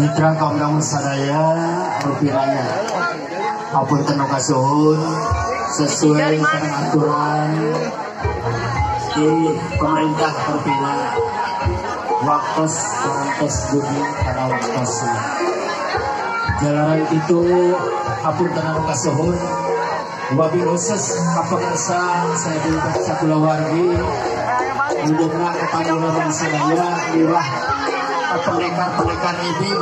Mitra kaum namun sadaya rupiranya apun tenung kasuhun sesuai dengan aturan di pemerintah Perpina waktos parantos bumi pada waktosnya. Jalanan itu apun tenung kasuhun wabil khusus kapengarsa saya diucap sakula wargi mudahna kepanjularan sadaya lirah pendekar ini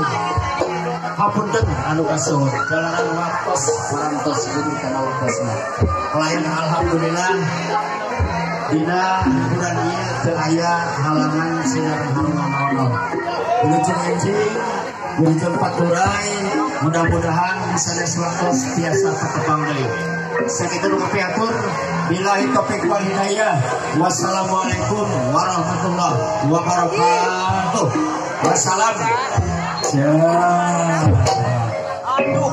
hapunten anu kasuhun jalanan waktos parantos bumi kana waktosna. Lain alhamdulillah dina hiburan ieu teu aya halangan sinar halangan Allah. Wilujeng enjing, wilujeng paturai, mudah-mudahan bisa waktos tiasa ketepang deui. Sakitu nu kapiatur, billahi taufiq wal hidayah. Wassalamualaikum warahmatullahi wabarakatuh. Wassalam. Aduh.